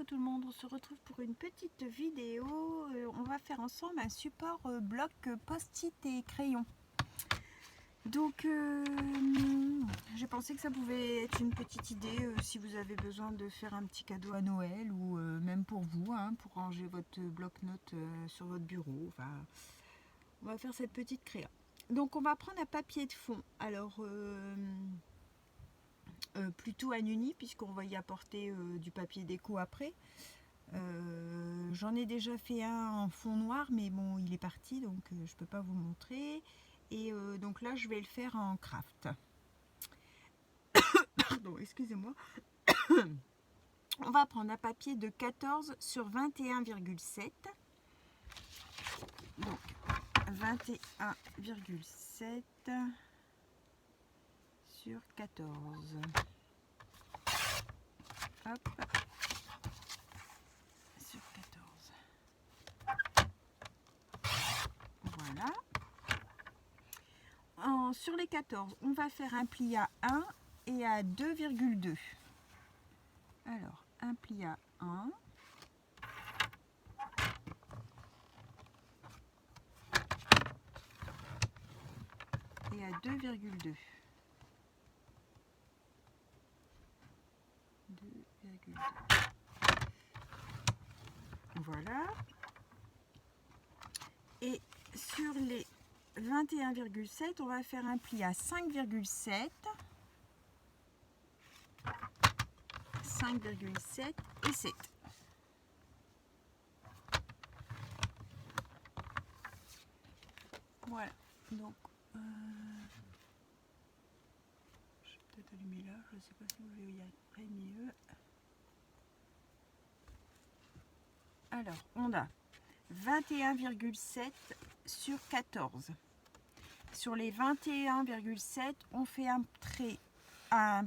Coucou tout le monde, on se retrouve pour une petite vidéo. On va faire ensemble un support bloc post-it et crayon. Donc j'ai pensé que ça pouvait être une petite idée si vous avez besoin de faire un petit cadeau à Noël ou même pour vous, hein, pour ranger votre bloc-notes sur votre bureau. Enfin, on va faire cette petite créa. Donc on va prendre un papier de fond. Alors plutôt un uni puisqu'on va y apporter du papier déco après. J'en ai déjà fait un en fond noir mais bon il est parti donc je peux pas vous montrer et donc là je vais le faire en craft. Pardon, excusez-moi. On va prendre un papier de 14 sur 21,7, donc 21,7 sur 14. Hop, sur 14. Voilà. Sur les 14, on va faire un pli à 1 et à 2,2. Alors, un pli à 1. Et à 2,2. 2,2. Voilà. Et sur les 21,7, on va faire un pli à 5,7. 5,7 et 7. Voilà. Donc, je vais peut-être allumer là. Je ne sais pas si vous verrez mieux. Alors, on a 21,7 sur 14. Sur les 21,7, on fait un pli à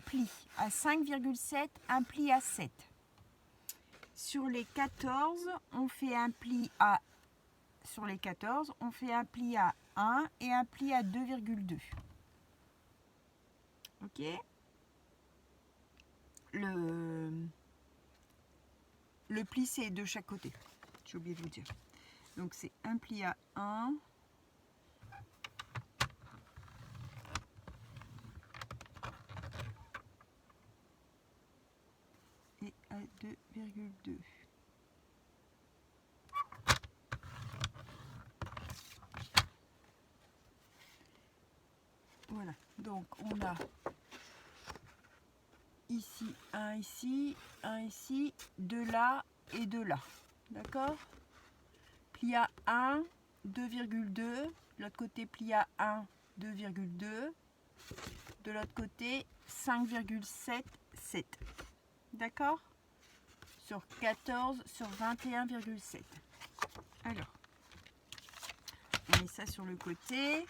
5,7, un pli à 7. Sur les 14, on fait un pli à 1 et un pli à 2,2. OK? Le pli, c'est de chaque côté. J'ai oublié de vous dire. Donc, c'est un pli à 1. Et à 2,2. Voilà. Donc, on a ici, un ici, deux là et deux là. D'accord? Pli à 1, 2,2. L'autre côté, pli à 1, 2,2. De l'autre côté, 5,7, 7. D'accord? Sur 14, sur 21,7. Alors, on met ça sur le côté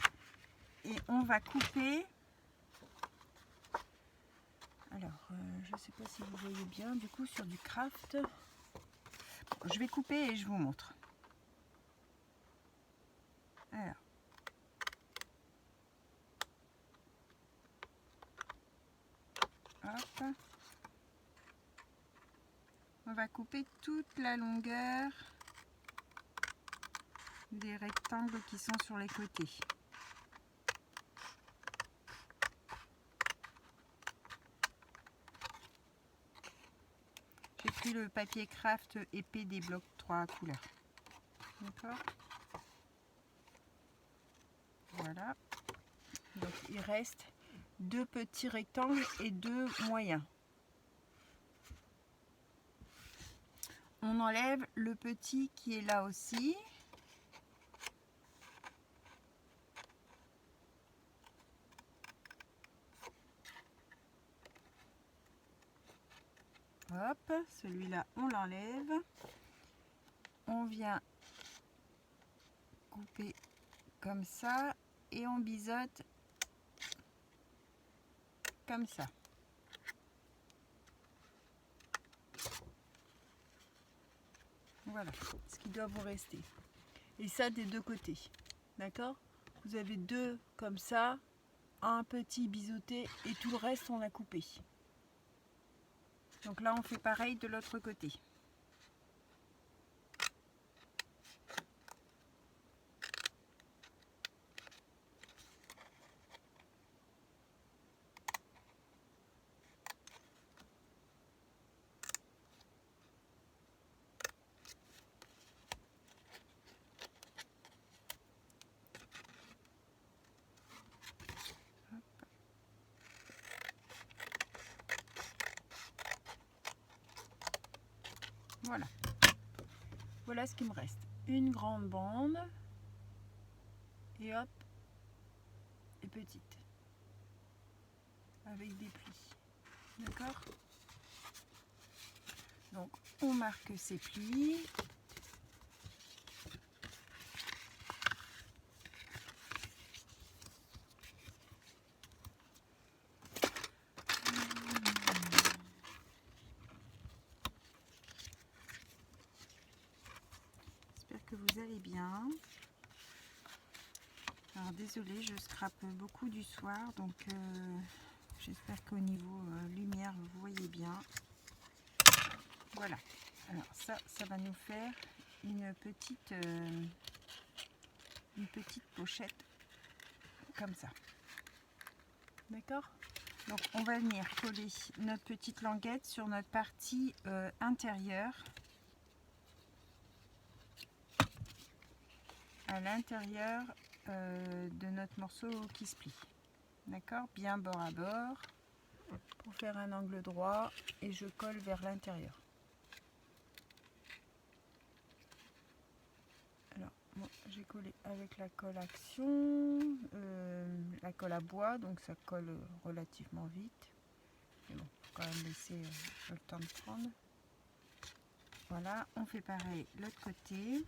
et on va couper. Alors, je ne sais pas si vous voyez bien, du coup, sur du craft. Bon, je vais couper et je vous montre. Alors. Hop. On va couper toute la longueur des rectangles qui sont sur les côtés. J'ai pris le papier craft épais des blocs 3 couleurs. D'accord? Voilà. Donc il reste 2 petits rectangles et 2 moyens. On enlève le petit qui est là aussi. Hop, celui-là on l'enlève. On vient couper comme ça et on biseaute comme ça. Voilà ce qui doit vous rester. Et ça des deux côtés. D'accord? Vous avez deux comme ça, un petit biseauté et tout le reste on a coupé. Donc là on fait pareil de l'autre côté. Voilà. Voilà ce qui me reste. Une grande bande. Et hop. Et petite. Avec des plis. D'accord? Donc, on marque ces plis. J'espère que vous allez bien. Alors, désolée, je scrape beaucoup du soir, donc j'espère qu'au niveau lumière, vous voyez bien. Voilà. Alors ça va nous faire une petite pochette comme ça. D'accord? Donc on va venir coller notre petite languette sur notre partie intérieure, à l'intérieur de notre morceau qui se plie. D'accord? Bien bord à bord pour faire un angle droit et je colle vers l'intérieur. Alors, moi j'ai collé avec la colle action, la colle à bois, donc ça colle relativement vite. Mais bon, faut quand même laisser le temps de prendre. Voilà, on fait pareil l'autre côté.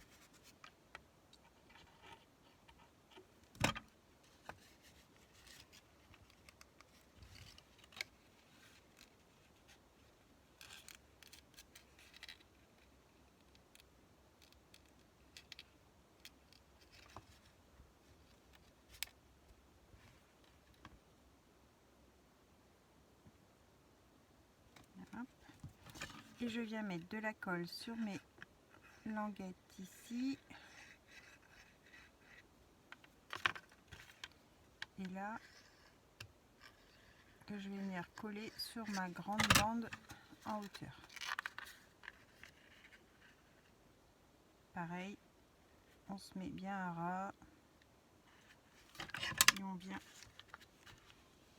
Et je viens mettre de la colle sur mes languettes ici. Et là, que je vais venir coller sur ma grande bande en hauteur. Pareil, on se met bien à ras. Et on vient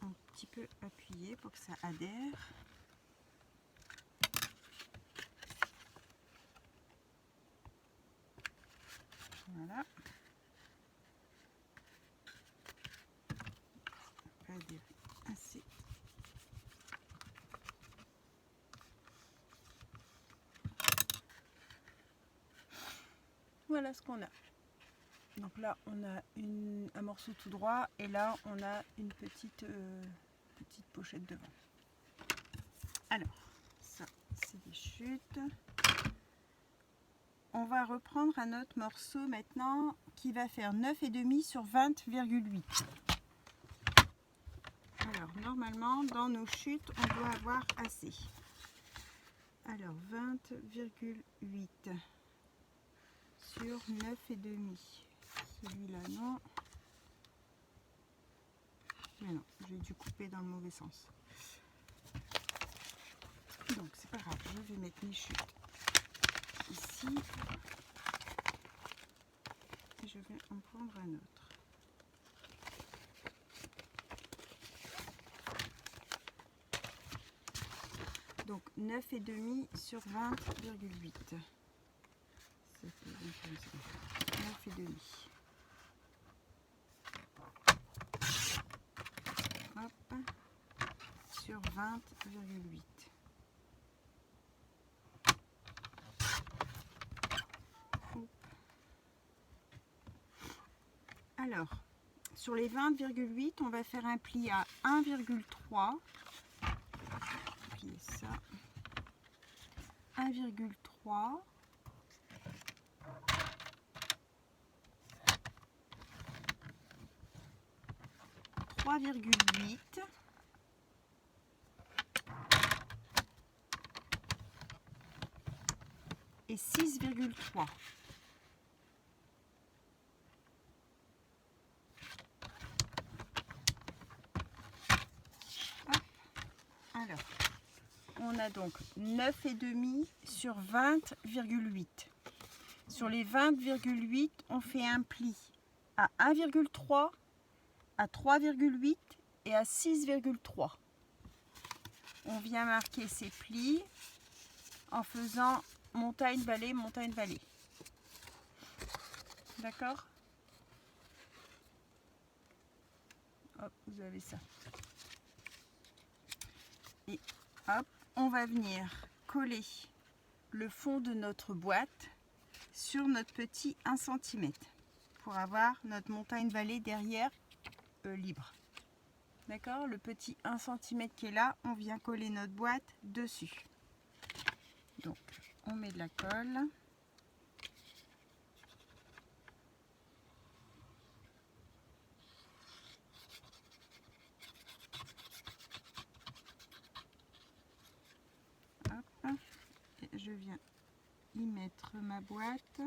un petit peu appuyer pour que ça adhère. Voilà. On peut adhérer assez. Voilà ce qu'on a. Donc là, on a un morceau tout droit et là, on a une petite pochette devant. Alors, ça, c'est des chutes. On va reprendre un autre morceau maintenant qui va faire 9,5 sur 20,8. Alors, normalement, dans nos chutes, on doit avoir assez. Alors, 20,8 sur 9,5. Celui-là, non. Mais non, j'ai dû couper dans le mauvais sens. Donc, c'est pas grave, je vais mettre mes chutes ici. Et je vais en prendre un autre. Donc 9,5 sur 20,8. Ça fait 9,5. Hop, sur 20,8. Alors, sur les 20,8, on va faire un pli à 1,3. Plier ça. 1,3. 3,8 et 6,3. Alors, on a donc 9,5 sur 20,8. Sur les 20,8, on fait un pli à 1,3, à 3,8 et à 6,3. On vient marquer ces plis en faisant montagne, vallée, montagne, vallée. D'accord? Hop, vous avez ça. Et hop, on va venir coller le fond de notre boîte sur notre petit 1 cm pour avoir notre montagne-vallée derrière libre. D'accord? Le petit 1 cm qui est là, on vient coller notre boîte dessus. Donc, on met de la colle. Hop. Et je viens y mettre ma boîte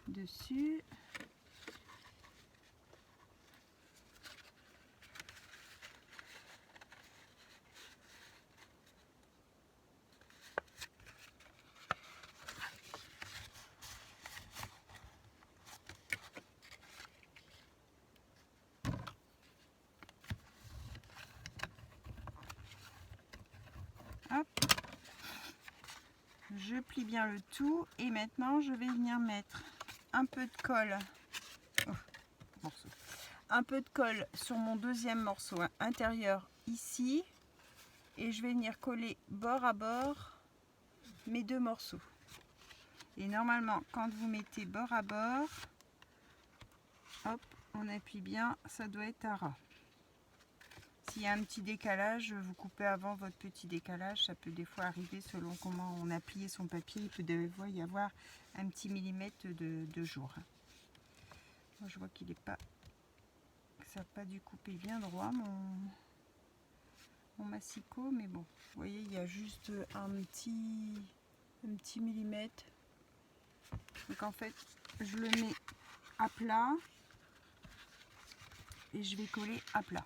dessus. Hop. Je plie bien le tout et maintenant je vais venir mettre un peu de colle, un peu de colle sur mon deuxième morceau intérieur ici et je vais venir coller bord à bord mes deux morceaux. Et normalement quand vous mettez bord à bord, hop, on appuie bien, ça doit être à ras. S'il y a un petit décalage, vous coupez avant votre petit décalage, ça peut des fois arriver selon comment on a plié son papier, il peut des fois y avoir un petit millimètre de jour. Moi je vois qu'il n'est pas, ça n'a pas dû couper bien droit mon massicot, mais bon, vous voyez il y a juste un petit millimètre. Donc en fait je le mets à plat et je vais coller à plat.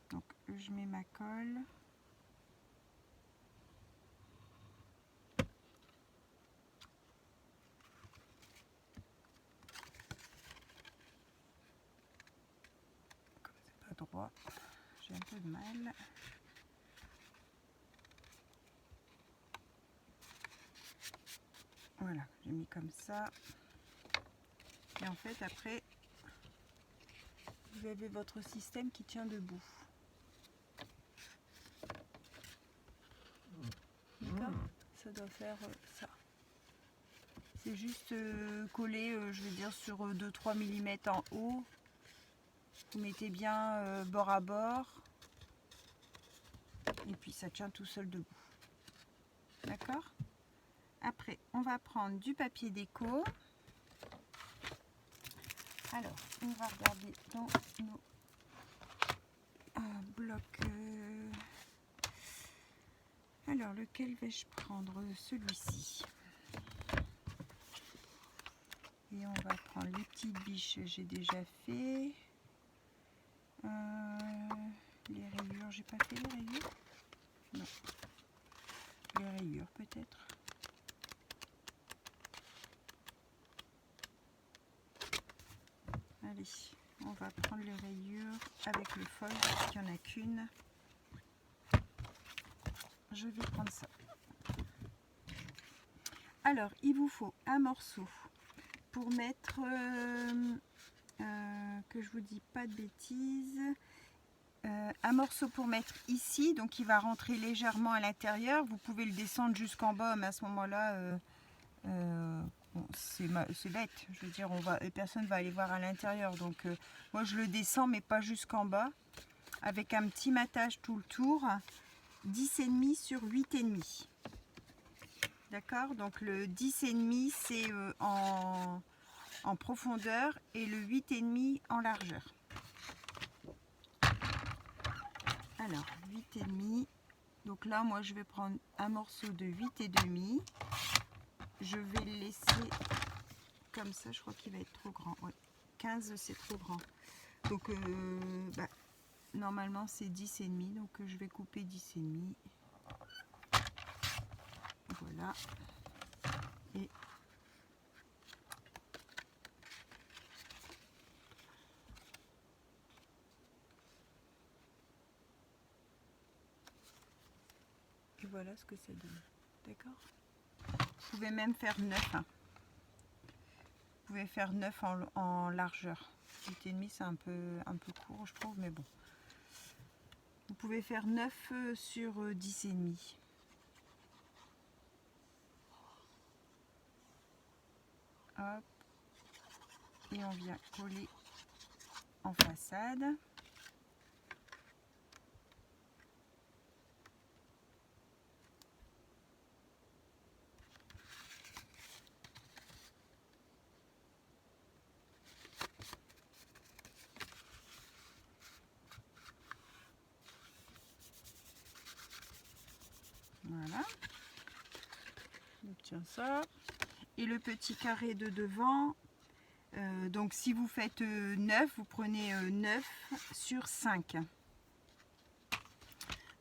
Donc je mets ma colle. Comme c'est pas droit, j'ai un peu de mal. Voilà, j'ai mis comme ça. Et en fait après, vous avez votre système qui tient debout. D'accord? Ça doit faire ça. C'est juste collé, je vais dire, sur 2-3 mm en haut. Vous mettez bien bord à bord. Et puis ça tient tout seul debout. D'accord? Après, on va prendre du papier déco. Alors, on va regarder dans nos blocs. Alors, lequel vais-je prendre? Celui-ci. Et on va prendre les petites biches, j'ai déjà fait. Les rayures, j'ai pas fait les rayures? Non. Les rayures peut-être. Allez, on va prendre les rayures avec le foil, parce qu'il n'y en a qu'une. Je vais prendre ça. Alors, il vous faut un morceau pour mettre, que je vous dis pas de bêtises, un morceau pour mettre ici, donc il va rentrer légèrement à l'intérieur. Vous pouvez le descendre jusqu'en bas, mais à ce moment-là, bon, c'est bête. Je veux dire, personne va aller voir à l'intérieur. Donc, moi, je le descends, mais pas jusqu'en bas, avec un petit matage tout le tour, 10,5 sur 8,5. D'accord? Donc, le 10,5, c'est en profondeur et le 8,5 en largeur. Alors, 8,5. Donc là, moi, je vais prendre un morceau de 8,5. Je vais le laisser comme ça. Je crois qu'il va être trop grand. Ouais, 15, c'est trop grand. Donc, normalement, c'est 10,5. Donc, je vais couper 10,5. Voilà. Et voilà ce que ça donne. D'accord? pouvez même faire 9. Hein. Vous pouvez faire 9 en largeur. 8,5 c'est un peu court je trouve, mais bon. Vous pouvez faire 9 sur 10,5. Hop. Et on vient coller en façade. Voilà. On obtient ça. Et le petit carré de devant, donc si vous faites 9, vous prenez 9 sur 5.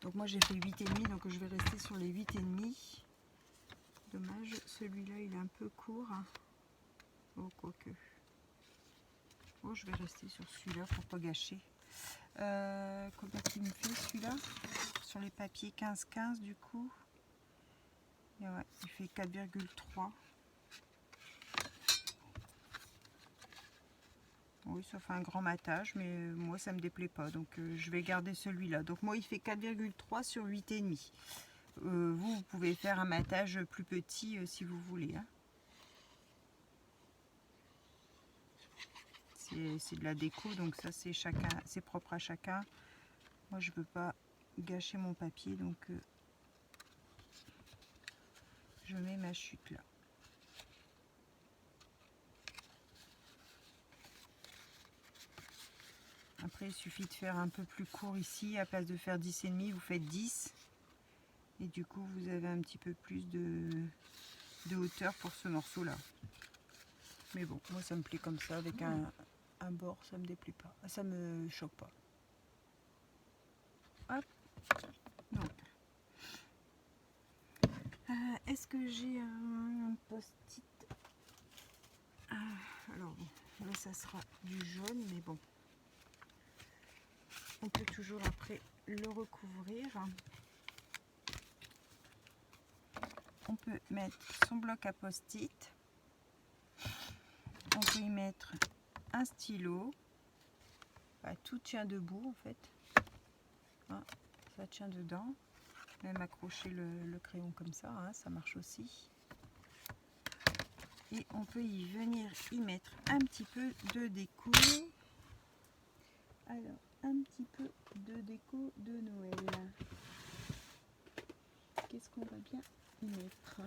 Donc moi j'ai fait 8,5, donc je vais rester sur les 8,5. Dommage, celui-là il est un peu court. Oh, quoique. Oh, je vais rester sur celui-là pour pas gâcher. Combien il me fait celui-là? Sur les papiers 15-15 du coup. Et ouais, il fait 4,3. Oui, ça fait un grand matage, mais moi ça me déplaît pas, donc je vais garder celui-là. Donc moi il fait 4,3 sur 8,5. Vous pouvez faire un matage plus petit si vous voulez. Hein. C'est de la déco, donc ça c'est propre à chacun. Moi je veux pas gâcher mon papier, donc je mets ma chute là. Après il suffit de faire un peu plus court ici, à place de faire 10,5 vous faites 10. Et du coup vous avez un petit peu plus de hauteur pour ce morceau là. Mais bon, moi ça me plaît comme ça, avec un bord, ça me déplaît pas, ça me choque pas. Hop, donc. Est-ce que j'ai un post-it? Alors bon, là ça sera du jaune, mais bon. On peut toujours après le recouvrir. On peut mettre son bloc à post-it. On peut y mettre un stylo. Bah, tout tient debout en fait. Hein, ça tient dedans. Même accrocher le crayon comme ça, hein, ça marche aussi. Et on peut y venir y mettre un petit peu de déco. Alors, un petit peu de déco de Noël. Qu'est-ce qu'on va bien y mettre?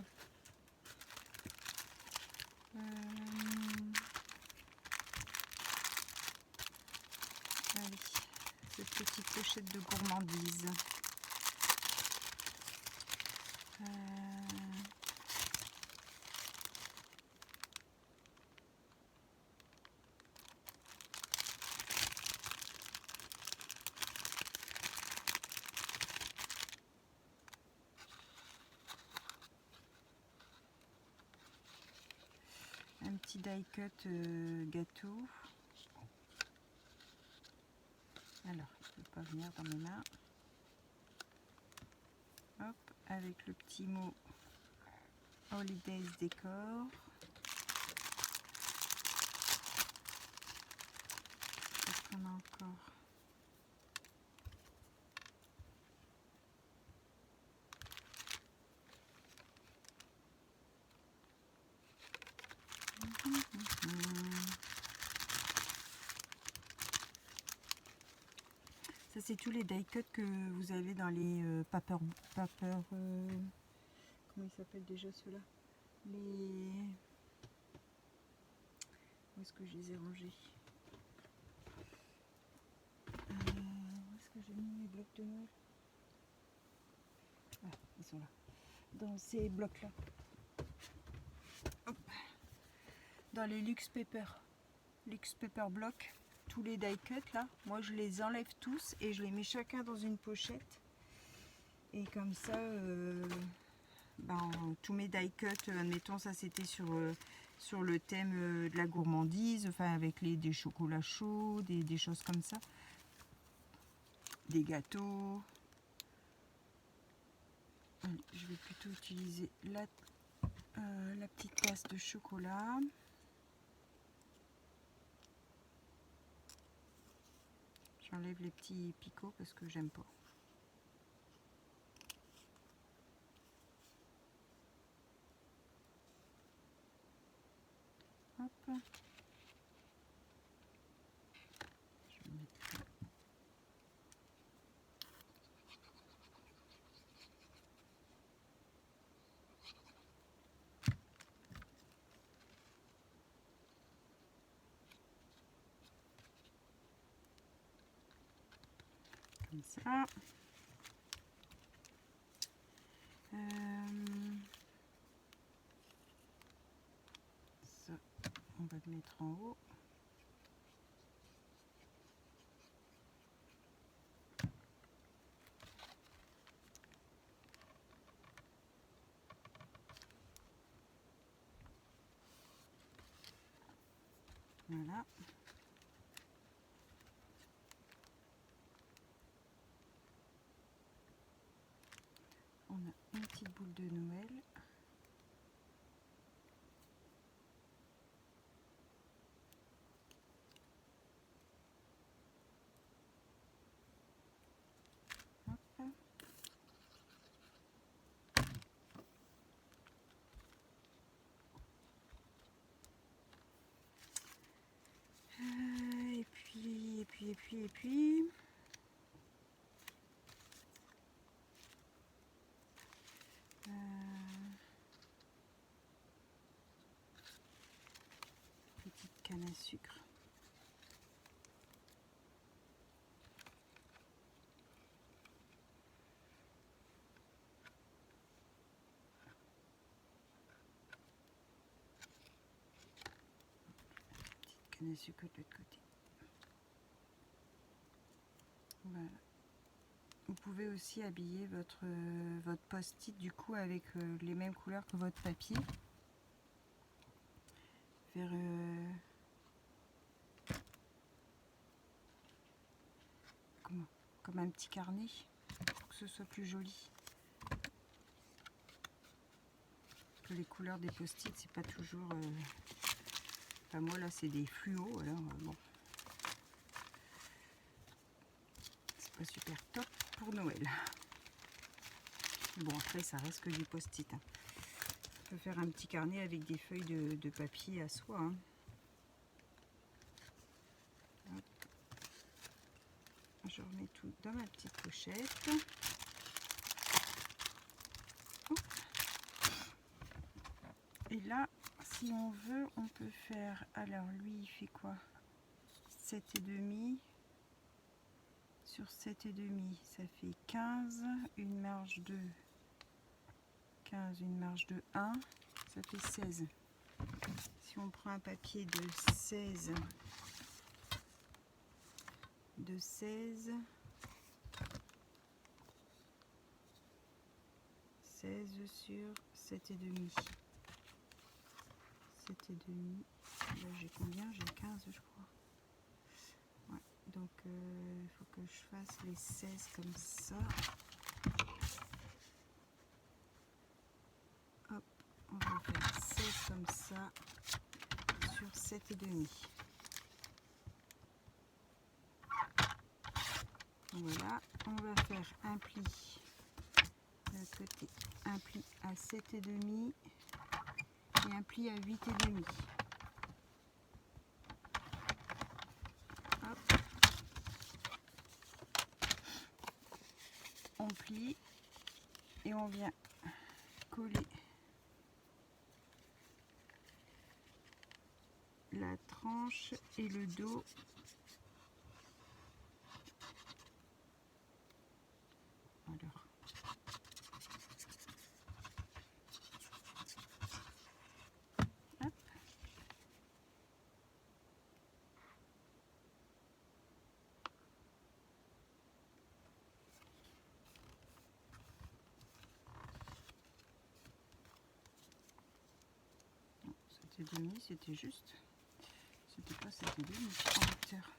Allez, cette petite pochette de gourmandise. Un petit die cut gâteau. Alors, il ne peut pas venir dans mes mains. Hop, avec le petit mot Holidays Décor. Qu'est-ce qu'on a encore? Ça c'est tous les die cuts que vous avez dans les paper comment ils s'appellent déjà ceux-là? Les... Où est-ce que je les ai rangés? Où est-ce que j'ai mis mes blocs de Noël? Ah, ils sont là. Dans ces blocs-là. Dans les Luxe Paper Block, tous les die cuts là, moi je les enlève tous et je les mets chacun dans une pochette. Et comme ça, tous mes die cuts, admettons ça c'était sur le thème de la gourmandise, enfin avec des chocolats chauds, des choses comme ça, des gâteaux. Allez, je vais plutôt utiliser la petite tasse de chocolat. J'enlève les petits picots parce que j'aime pas. Hop. Je vais mettre là. Comme ça. Ça, on va le mettre en haut. Voilà. On a une petite boule de Noël. Hop. Et puis. Petite canne à sucre. Petite canne à sucre de l'autre côté. Voilà. Vous pouvez aussi habiller votre post-it du coup avec les mêmes couleurs que votre papier. Faire comme un petit carnet pour que ce soit plus joli. Que les couleurs des post-it, c'est pas toujours. Enfin, moi là, c'est des fluos, alors bon. C'est pas super top pour Noël. Bon, après, ça reste que du post-it. Hein. On peut faire un petit carnet avec des feuilles de papier à soie. Hein. Je remets tout dans ma petite pochette. Et là, si on veut, on peut faire... Alors, lui, il fait quoi? 7,5. Sur 7,5, ça fait 15. Une marge de 15, une marge de 1. Ça fait 16. Si on prend un papier de 16... de 16 sur 7,5. 7,5. Là j'ai combien? J'ai 15 je crois. Ouais, donc il faut que je fasse les 16 comme ça. Hop, on va faire 16 comme ça sur 7,5. Voilà, on va faire un pli de l'autre côté, un pli à 7,5 et un pli à 8,5. Hop. On plie et on vient coller la tranche et le dos. Alors, hop. Non, 7,5, c'était juste. C'était pas 7,5 en hauteur.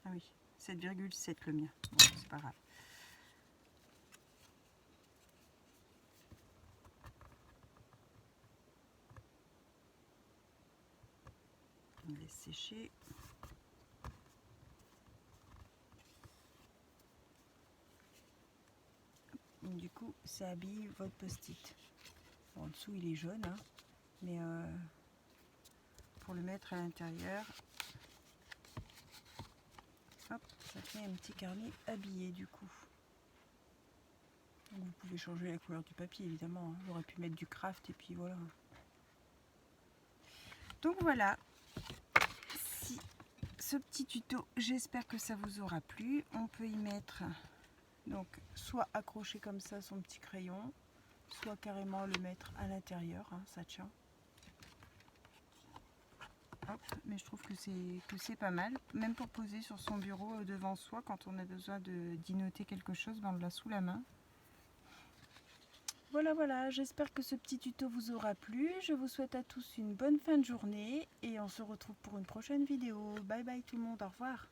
Ah oui, 7,7 le mien. Bon, c'est pas grave. laisse sécher. Du coup, ça habille votre post-it. Bon, en dessous, il est jaune, hein, mais pour le mettre à l'intérieur, hop, ça fait un petit carnet habillé du coup. Donc, vous pouvez changer la couleur du papier, évidemment. Hein. J'aurais pu mettre du craft et puis voilà. Donc voilà. Si ce petit tuto, j'espère que ça vous aura plu. On peut y mettre donc soit accrocher comme ça son petit crayon, soit carrément le mettre à l'intérieur, hein, ça tient. Hop, mais je trouve que c'est pas mal, même pour poser sur son bureau devant soi quand on a besoin d'y noter quelque chose, ben on l'a sous la main. Voilà, j'espère que ce petit tuto vous aura plu. Je vous souhaite à tous une bonne fin de journée et on se retrouve pour une prochaine vidéo. Bye bye tout le monde, au revoir.